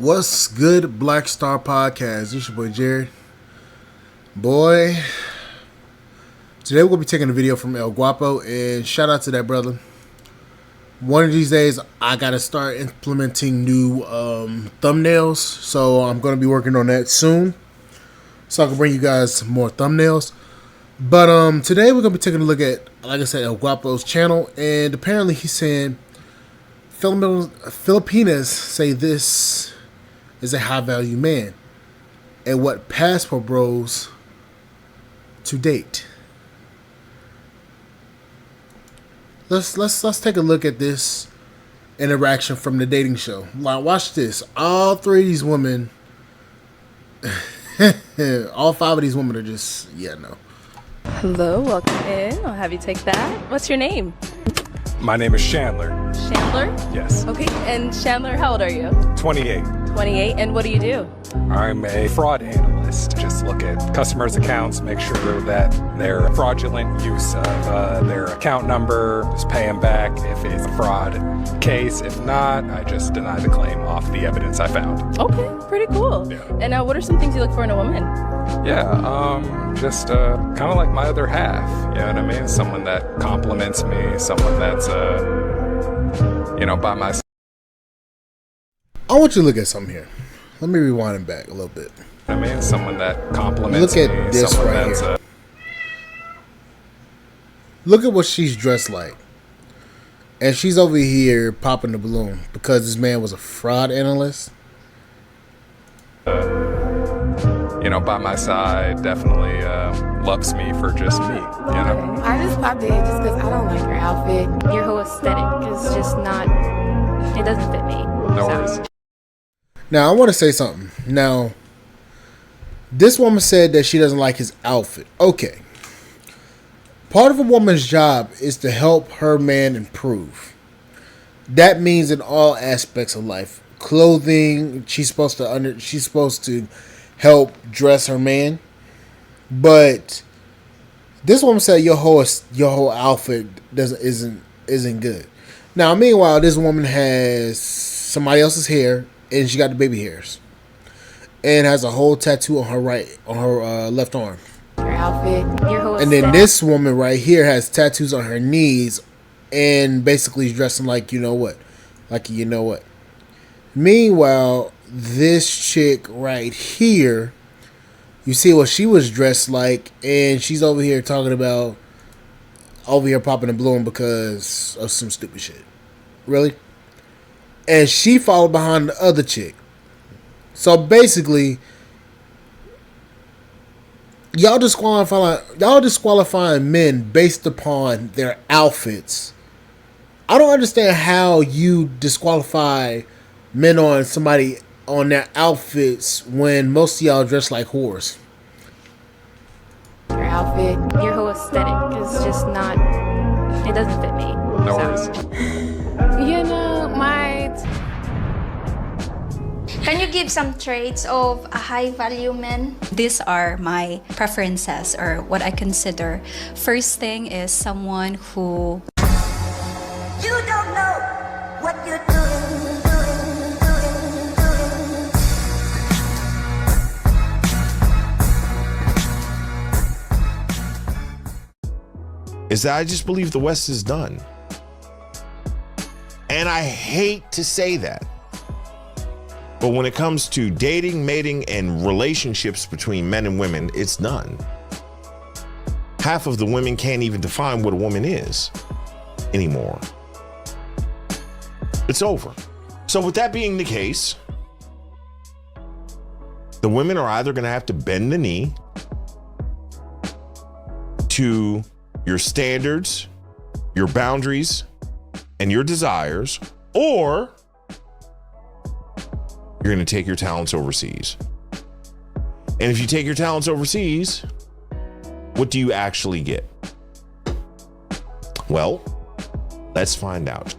What's good, Black Star Podcast? This your boy Jared. Boy, today we're going to be taking a video from El Guapo, and shout out to that brother. One of these days, I got to start implementing new thumbnails, so I'm going to be working on that soon, so I can bring you guys more thumbnails. But today we're going to be taking a look at, like I said, El Guapo's channel, and apparently he's saying Filipinas say this is a high-value man, and what passport bros to date. Let's take a look at this interaction from the dating show. Like, watch this. All three of these women, all five of these women are just, no. Hello, welcome in. I'll have you take that. What's your name? My name is Chandler. Chandler? Yes. Okay, and Chandler, how old are you? 28. 28, and what do you do? I'm a fraud analyst. Just look at customers' accounts, make sure that they're fraudulent use of their account number, just pay them back if it's a fraud case. If not, I just deny the claim off the evidence I found. Okay, pretty cool. Yeah. And what are some things you look for in a woman? Just kind of like my other half, you know what I mean? Someone that compliments me, someone that's, by my side. I want you to look at something here. Let me rewind it back a little bit. I mean, someone that compliments me. Look at this right here. Look at what she's dressed like. And she's over here popping the balloon because this man was a fraud analyst. By my side, definitely loves me for just me, I just popped in just because I don't like your outfit. Your whole aesthetic is just not, it doesn't fit me. No worries. Now, I want to say something. Now, this woman said that she doesn't like his outfit. Okay. Part of a woman's job is to help her man improve. That means in all aspects of life. Clothing, she's supposed to help dress her man. But this woman said your whole outfit isn't good. Now, meanwhile, this woman has somebody else's hair, and she got the baby hairs, and has a whole tattoo on her left arm. Your outfit, your whole and then this woman right here has tattoos on her knees, and basically is dressing like you know what. Meanwhile, this chick right here, you see what she was dressed like, and she's over here talking about popping a balloon because of some stupid shit. Really? And she followed behind the other chick. So basically, y'all disqualifying men based upon their outfits. I don't understand how you disqualify men on somebody on their outfits when most of y'all dress like whores. your outfit, your whole aesthetic is just not, it doesn't fit me. No worries. Can you give some traits of a high-value man? These are my preferences, or what I consider. First thing is someone who... You don't know what you're doing. Is that I just believe the West is done. And I hate to say that. But when it comes to dating, mating, and relationships between men and women, it's done. Half of the women can't even define what a woman is anymore. It's over. So with that being the case, the women are either going to have to bend the knee to your standards, your boundaries, and your desires, or you're going to take your talents overseas. And if you take your talents overseas, what do you actually get? Well, let's find out.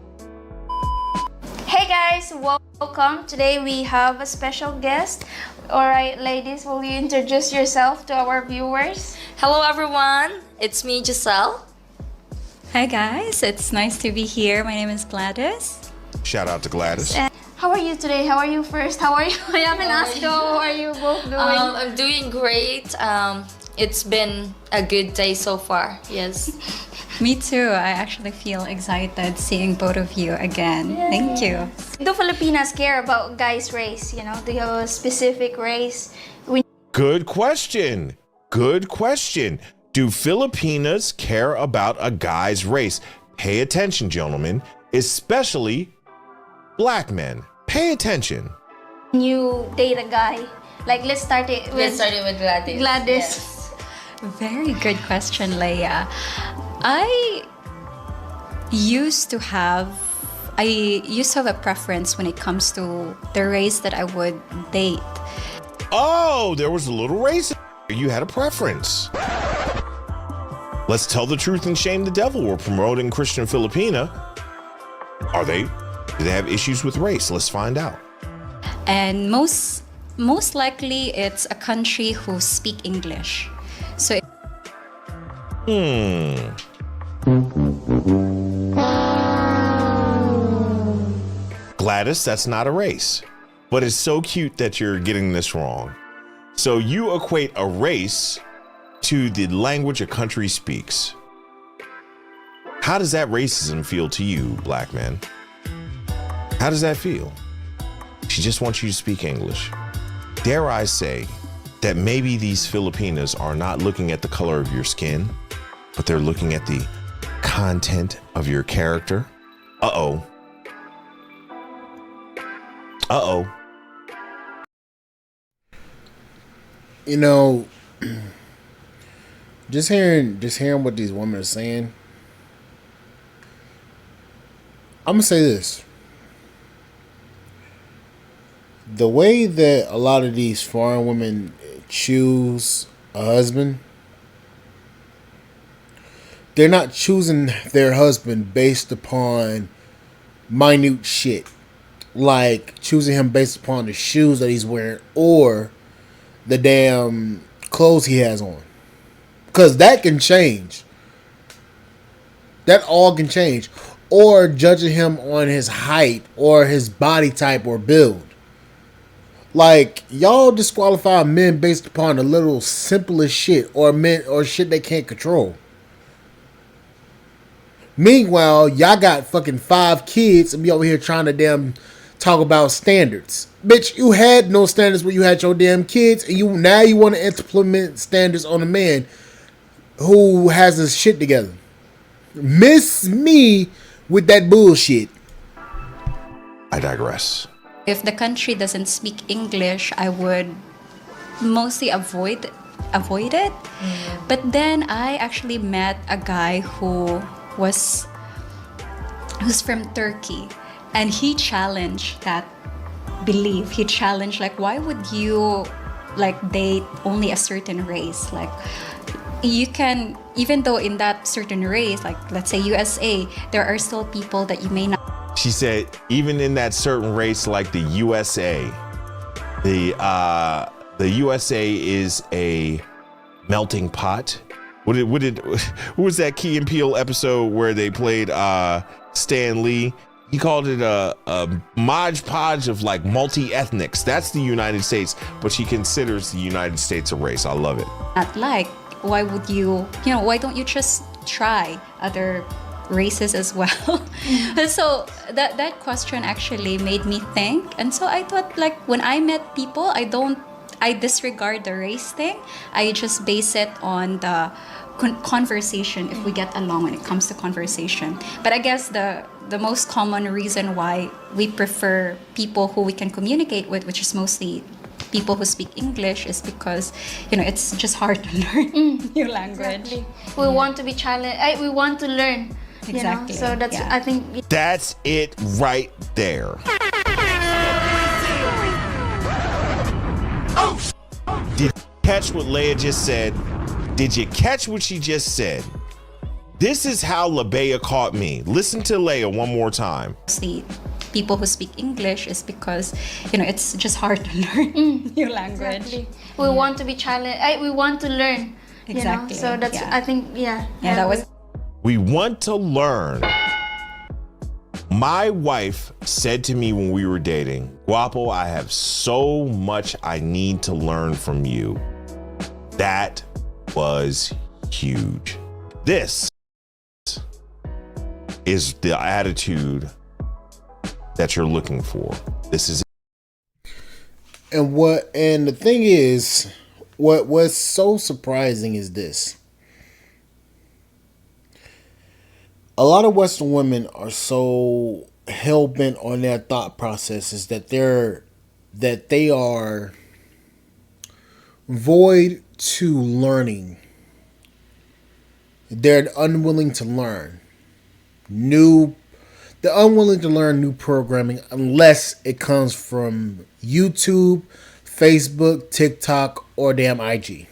Hey guys, welcome. Today we have a special guest. Alright ladies, will you introduce yourself to our viewers? Hello everyone, it's me Giselle. Hi guys, it's nice to be here. My name is Gladys. Shout out to Gladys. How are you today? How are you first? How are you? I haven't asked you. How are you both doing? I'm doing great. It's been a good day so far. Yes. Me too. I actually feel excited seeing both of you again. Yay. Thank you. Do Filipinas care about guys' race? You know, do you have a specific race? Good question. Good question. Do Filipinas care about a guy's race? Pay attention, gentlemen, especially black men. Pay attention. When you date a guy, like let's start it with Gladys. Gladys. Yes. Very good question, Leia. I used to have a preference when it comes to the race that I would date. Oh, there was a little race. You had a preference. Let's tell the truth and shame the devil. We're promoting Christian Filipina. Do they have issues with race? Let's find out. And most likely it's a country who speak English. So Gladys, that's not a race. But it's so cute that you're getting this wrong. So you equate a race to the language a country speaks. How does that racism feel to you, black man? How does that feel? She just wants you to speak English. Dare I say that maybe these Filipinas are not looking at the color of your skin, but they're looking at the content of your character? Uh-oh. Uh-oh. You know, just hearing what these women are saying, I'm gonna say this. The way that a lot of these foreign women choose a husband, they're not choosing their husband based upon minute shit. Like choosing him based upon the shoes that he's wearing or the damn clothes he has on. Because that can change. That all can change. Or judging him on his height or his body type or build. Like, y'all disqualify men based upon the little simplest shit or men or shit they can't control. Meanwhile, y'all got fucking 5 kids and be over here trying to damn talk about standards. Bitch, you had no standards when you had your damn kids, and you want to implement standards on a man who has his shit together. Miss me with that bullshit. I digress. if the country doesn't speak English, I would mostly avoid it. But then I actually met a guy who's from Turkey, and he challenged that belief. He challenged, like, why would you like date only a certain race? Like, you can, even though in that certain race, like let's say USA, there are still people that you may not. She said, even in that certain race like the USA, the USA is a melting pot. What was that Key and Peele episode where they played Stan Lee? He called it a Mod Podge of like multi-ethnics. That's the United States, but she considers the United States a race. I love it. Not like, why would why don't you just try other races as well? So that question actually made me think. And so I thought, like, when I met people, I disregard the race thing. I just base it on the conversation, if we get along when it comes to conversation. But I guess the most common reason why we prefer people who we can communicate with, which is mostly people who speak English, is because it's just hard to learn new language. Exactly. We want to be challenged. We want to learn. Exactly. So that's, yeah. I think That's it right there. Did you catch what Leia just said? Did you catch what she just said? This is how LaBea caught me. Listen to Leia one more time. Mostly people who speak English is because it's just hard to learn new language. exactly. We want to be challenged. We want to learn. Exactly. So that's, yeah. I think, Yeah, that was. We want to learn. My wife said to me when we were dating, Guapo, I have so much I need to learn from you. That was huge. This is the attitude that you're looking for. This is And the thing is, what's so surprising is this. A lot of Western women are so hell-bent on their thought processes that they are void to learning. They're unwilling to learn they're unwilling to learn new programming unless it comes from YouTube, Facebook, TikTok, or damn IG.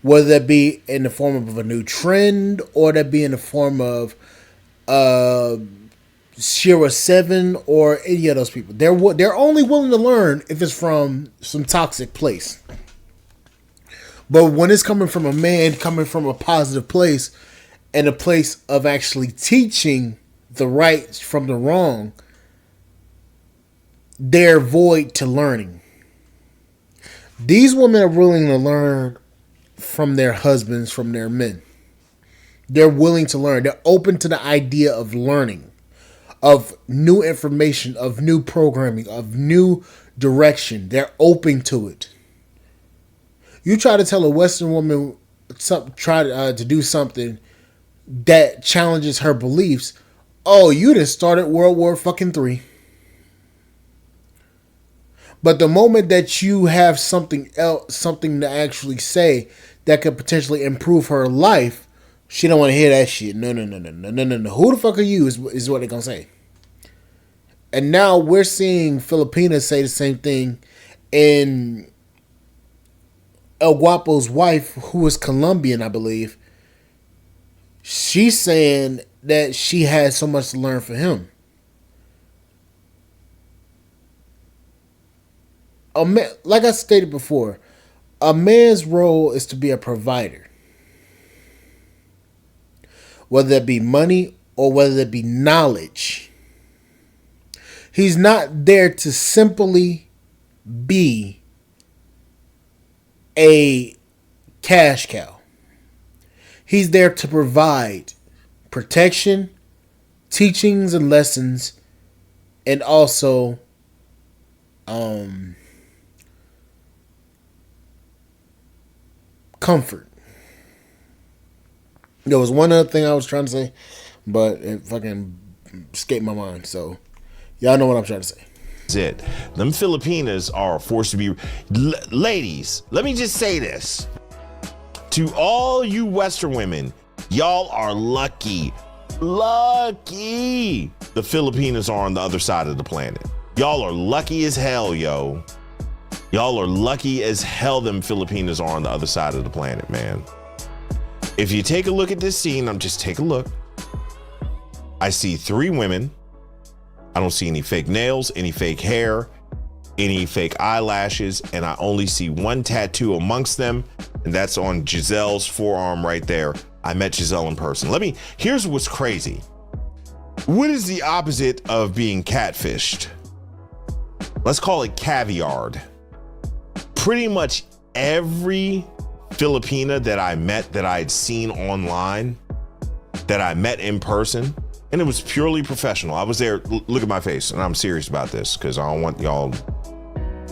Whether that be in the form of a new trend or that be in the form of Shira 7 or any of those people. They're only willing to learn if it's from some toxic place. But when it's coming from a man, coming from a positive place, and a place of actually teaching the right from the wrong, they're void to learning. These women are willing to learn from their husbands, from their men. They're willing to learn. They're open to the idea of learning, of new information, of new programming, of new direction. They're open to it. You try to tell a Western woman to do something that challenges her beliefs. Oh, you just started World War III. But the moment that you have something else, something to actually say that could potentially improve her life, she don't want to hear that shit. No. Who the fuck are you is what they're going to say. And now we're seeing Filipinas say the same thing. And El Guapo's wife, who is Colombian, I believe, she's saying that she has so much to learn from him. Like I stated before, a man's role is to be a provider. Whether that be money or whether it be knowledge. He's not there to simply be a cash cow. He's there to provide protection, teachings and lessons, and also comfort. There was one other thing I was trying to say, but it fucking escaped my mind. So y'all know what I'm trying to say. That's it. Them Filipinas are forced to be... Ladies, let me just say this. To all you Western women, y'all are lucky. Lucky the Filipinas are on the other side of the planet. Y'all are lucky as hell, yo. Y'all are lucky as hell them Filipinas are on the other side of the planet, man. If you take a look at this scene, just take a look. I see 3 women. I don't see any fake nails, any fake hair, any fake eyelashes, and I only see one tattoo amongst them, and that's on Giselle's forearm right there. I met Giselle in person. Here's what's crazy. What is the opposite of being catfished? Let's call it caviared. Pretty much every Filipina that I met, that I had seen online, that I met in person, and it was purely professional. I was there, look at my face, and I'm serious about this because I don't want y'all,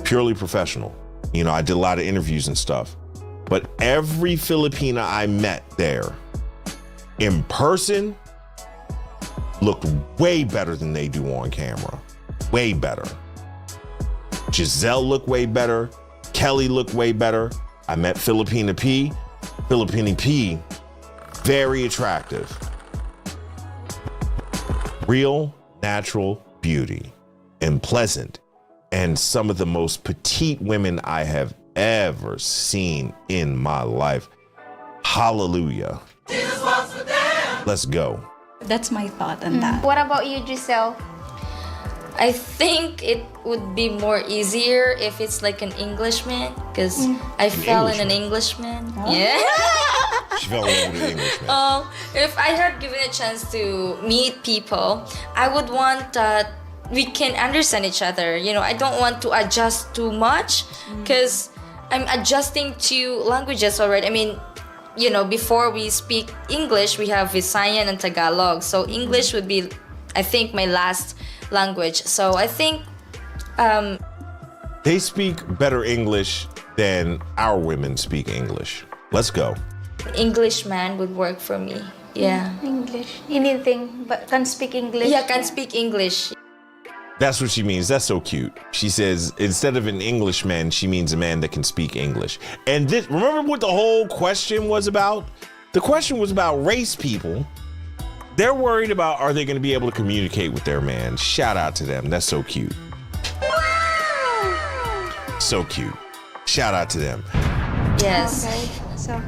purely professional. You know, I did a lot of interviews and stuff, but every Filipina I met there in person looked way better than they do on camera. Way better. Giselle looked way better. Kelly looked way better. I met Filipina P. Filipina P, very attractive. Real, natural beauty and pleasant. And some of the most petite women I have ever seen in my life. Hallelujah. Let's go. That's my thought on that. What about you, Giselle? I think it would be more easier if it's like an Englishman, because I fell in an Englishman. Oh. Yeah. She fell in love with an Englishman. if I had given a chance to meet people, I would want that we can understand each other. You know, I don't want to adjust too much because I'm adjusting to languages already. I mean, you know, before we speak English, we have Visayan and Tagalog. So English would be, I think, my last language. So I think they speak better English than our women speak English. Let's go. Englishman would work for me. Yeah. English. Anything but can speak English. Yeah, can speak English. That's what she means. That's so cute. She says instead of an Englishman, she means a man that can speak English. And this, remember what the whole question was about? The question was about race people. They're worried about, are they going to be able to communicate with their man? Shout out to them. That's so cute. So cute. Shout out to them. Yes. Okay. So,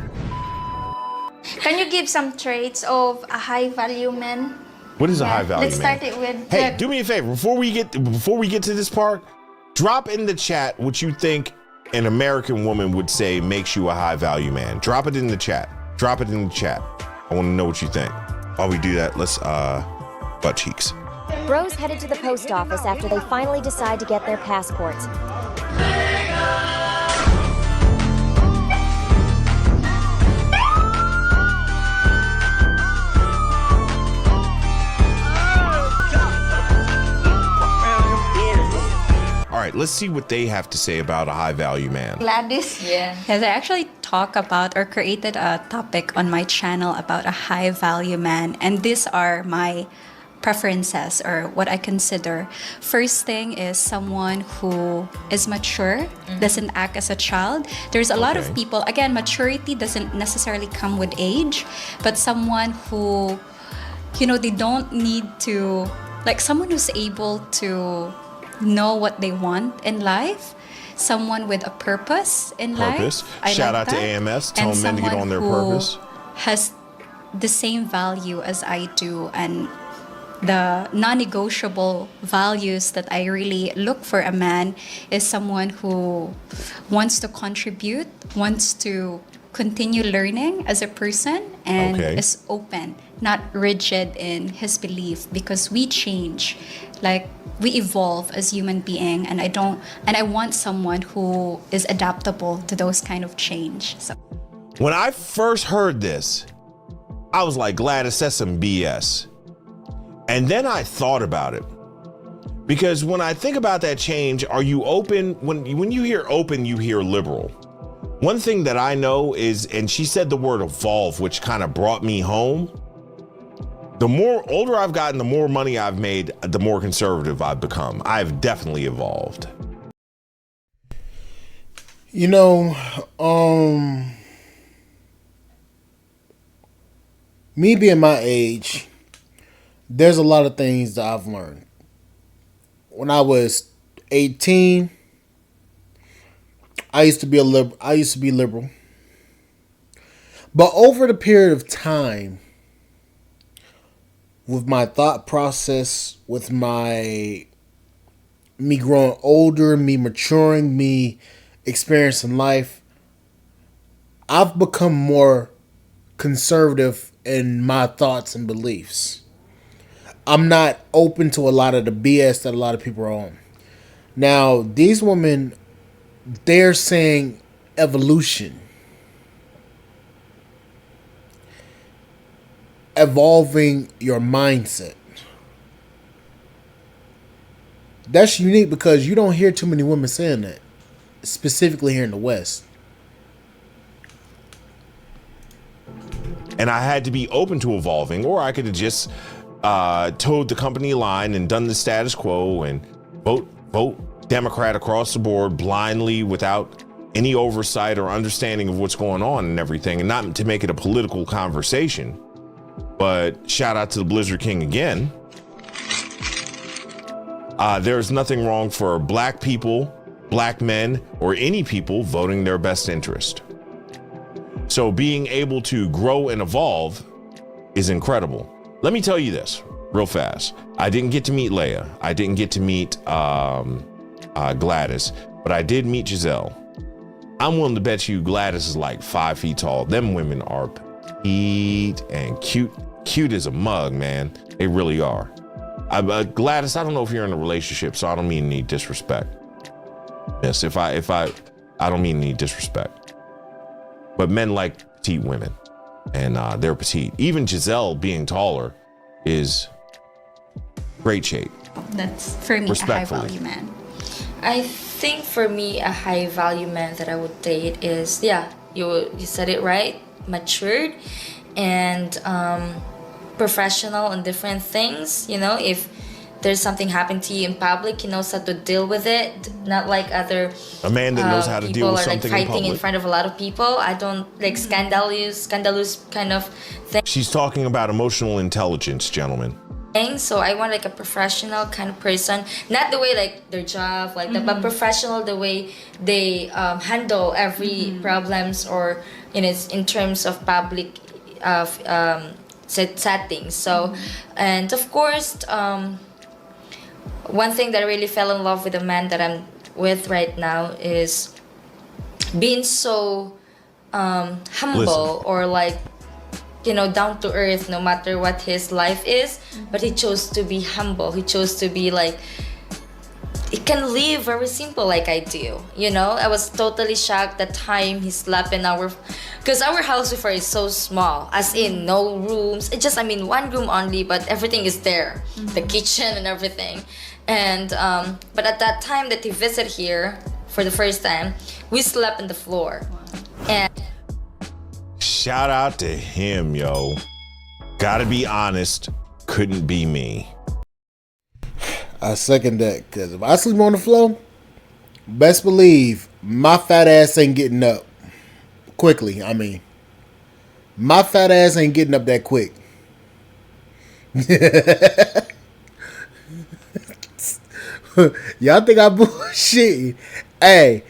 can you give some traits of a high value man? What is a high value Let's man? start it with. Hey, do me a favor before we get to this part. Drop in the chat what you think an American woman would say makes you a high value man. Drop it in the chat. Drop it in the chat. I want to know what you think. While we do that, let's butt cheeks. Bros headed to the post office after they finally decide to get their passports. All right, let's see what they have to say about a high value man. Gladys. Yeah. Yes, I actually talk about or created a topic on my channel about a high value man, and these are my preferences or what I consider. First thing is someone who is mature, doesn't act as a child. There's a lot of people, again, maturity doesn't necessarily come with age, but someone who, you know, they don't need to, like someone who's able to know what they want in life, someone with a purpose in life. Shout out to AMS. Tell men to get on their purpose. Has the same value as I do, and the non-negotiable values that I really look for a man is someone who wants to contribute, wants to continue learning as a person, and is open, not rigid in his belief, because we change, like we evolve as human being, and I want someone who is adaptable to those kind of change. So when I first heard this, I was like, Gladys, that's some BS. And then I thought about it, because when I think about that change, are you open? When you hear open, you hear liberal. One thing that I know is, and she said the word evolve, which kind of brought me home. The more older I've gotten, the more money I've made, the more conservative I've become. I've definitely evolved. You know, me being my age, there's a lot of things that I've learned. When I was 18, I used to be liberal. But over the period of time, with my thought process, with me growing older, me maturing, me experiencing life, I've become more conservative in my thoughts and beliefs. I'm not open to a lot of the BS that a lot of people are on. Now, these women, they're saying evolution. Evolving your mindset. That's unique because you don't hear too many women saying that, specifically here in the West. And I had to be open to evolving, or I could have just towed the company line and done the status quo and vote Democrat across the board blindly without any oversight or understanding of what's going on and everything, and not to make it a political conversation. But shout out to the Blizzard King again. There's nothing wrong for black people, black men, or any people voting their best interest. So being able to grow and evolve is incredible. Let me tell you this real fast. I didn't get to meet Leia. I didn't get to meet Gladys, but I did meet Giselle. I'm willing to bet you Gladys is like 5 feet tall. Them women are petite and cute as a mug, man. They really are. Gladys, I don't know if you're in a relationship, so I don't mean any disrespect. Yes, if I don't mean any disrespect. But men like petite women, and they're petite. Even Giselle being taller is great shape. That's for me a high value man. I think for me a high value man that I would date is, yeah, you said it right, matured and professional on different things. You know, if there's something happened to you in public, he knows how to deal with it. Not like other a man that knows how to deal with people are like something fighting in front of a lot of people. I don't like scandalous kind of thing. She's talking about emotional intelligence, gentlemen. So I want like a professional kind of person, not the way like their job like that, but professional the way they handle every problems, or in terms of public settings. So and of course one thing that I really fell in love with the man that I'm with right now is being so humble, or like down to earth, no matter what his life is. But he chose to be humble. He chose to be like, he can live very simple like I do. I was totally shocked that time he slept in because our house before is so small, as in no rooms. It just, one room only, but everything is there, the kitchen and everything. And but at that time that he visited here for the first time, we slept on the floor. And shout out to him, yo. Gotta be honest, couldn't be me. I second that, because if I sleep on the floor, best believe my fat ass ain't getting up quickly. My fat ass ain't getting up that quick. Y'all think I bullshit? Hey,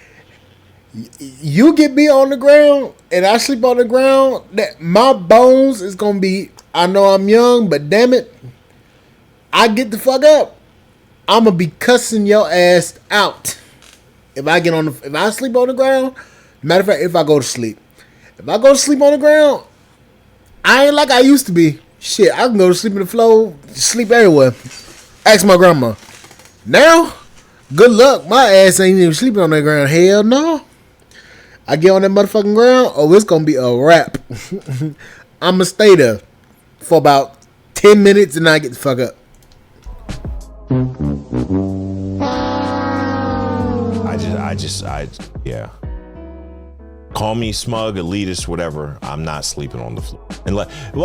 you get me on the ground and I sleep on the ground, that my bones is gonna be, I know I'm young, but damn it, I get the fuck up. I'm gonna be cussing your ass out if I sleep on the ground. Matter of fact, if I go to sleep on the ground, I ain't like I used to be. Shit, I can go to sleep on the floor, sleep everywhere. Ask my grandma. Now, good luck. My ass ain't even sleeping on that ground. Hell no. I get on that motherfucking ground, it's gonna be a wrap. I'ma stay there for about 10 minutes and I get the fuck up. Yeah. Call me smug, elitist, whatever. I'm not sleeping on the floor.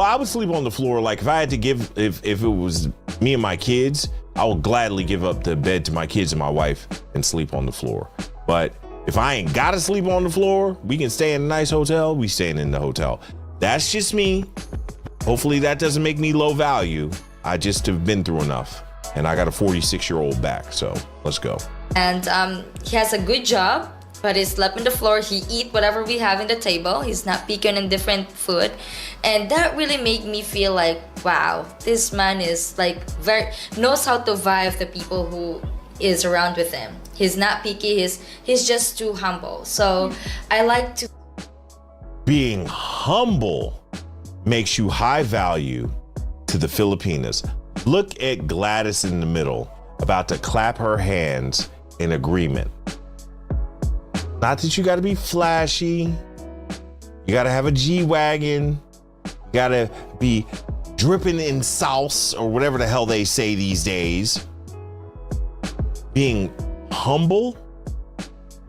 I would sleep on the floor. Like if I had to if it was me and my kids, I would gladly give up the bed to my kids and my wife and sleep on the floor. But if I ain't gotta sleep on the floor, we can stay in a nice hotel, we staying in the hotel. That's just me. Hopefully that doesn't make me low value. I just have been through enough. And I got a 46-year-old back, so let's go. And he has a good job, but he slept on the floor. He eat whatever we have in the table. He's not picky on different food. And that really made me feel like, wow, this man is like knows how to vibe the people who is around with him. He's not picky, he's just too humble. So I like to... Being humble makes you high value to the Filipinas. Look at Gladys in the middle, about to clap her hands in agreement. Not that you gotta be flashy, you gotta have a G-Wagon, you gotta be dripping in sauce or whatever the hell they say these days. Being humble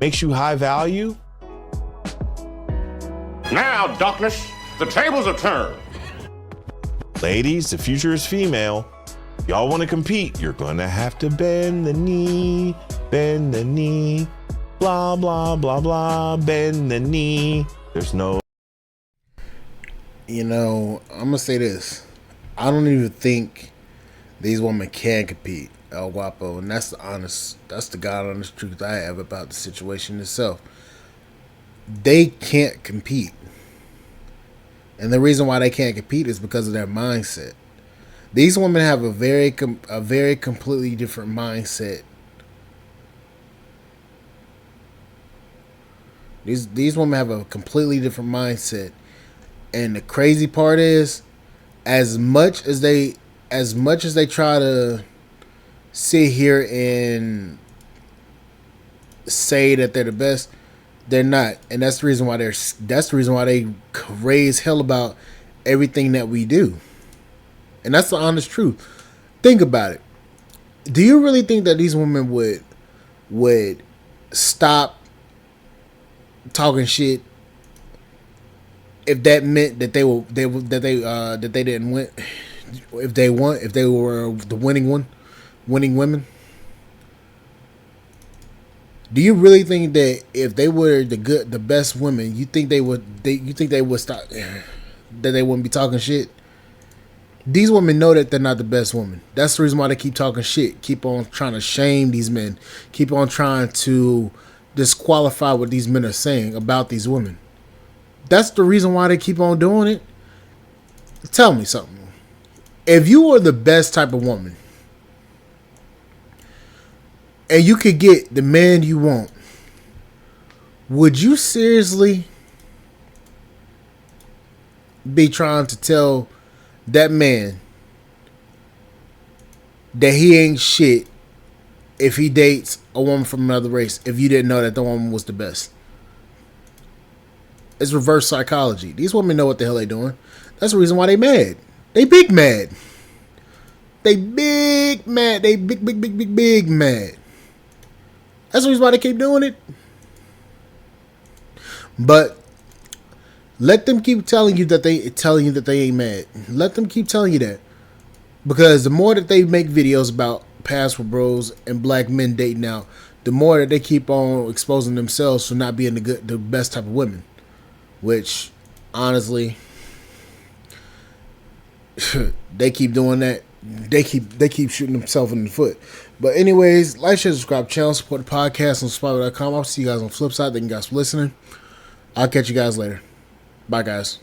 makes you high value. Now, darkness, the tables are turned. Ladies, the future is female. Y'all want to compete, you're gonna have to bend the knee, blah, blah, blah, blah, bend the knee. There's no... I'm gonna say this. I don't even think these women can compete, El Guapo, and that's the God honest truth I have about the situation itself. They can't compete. And the reason why they can't compete is because of their mindset. These women have a very completely different mindset. These women have a completely different mindset And the crazy part is, as much as they try to sit here and say that they're the best, they're not. And that's the reason why they raise hell about everything that we do. And that's the honest truth. Think about it. Do you really think that these women would stop talking shit if that meant that they didn't win, if they were the winning women? Do you really think that if they were the best women, you think they would stop, that they wouldn't be talking shit? These women know that they're not the best women. That's the reason why they keep talking shit, keep on trying to shame these men, keep on trying to disqualify what these men are saying about these women. That's the reason why they keep on doing it. Tell me something. If you were the best type of woman and you could get the man you want, would you seriously be trying to tell that man that he ain't shit if he dates a woman from another race if you didn't know that the woman was the best? It's reverse psychology. These women know what the hell they doing. That's the reason why they mad. They big mad. They big mad. They big mad. That's the reason why they keep doing it. But let them keep telling you that they ain't mad. Let them keep telling you that. Because the more that they make videos about password bros and black men dating out, the more that they keep on exposing themselves for not being the best type of women. Which, honestly, they keep doing that. They keep shooting themselves in the foot. But anyways, like, share, subscribe, channel, support the podcast on Spotify.com. I'll see you guys on the flip side. Thank you guys for listening. I'll catch you guys later. Bye, guys.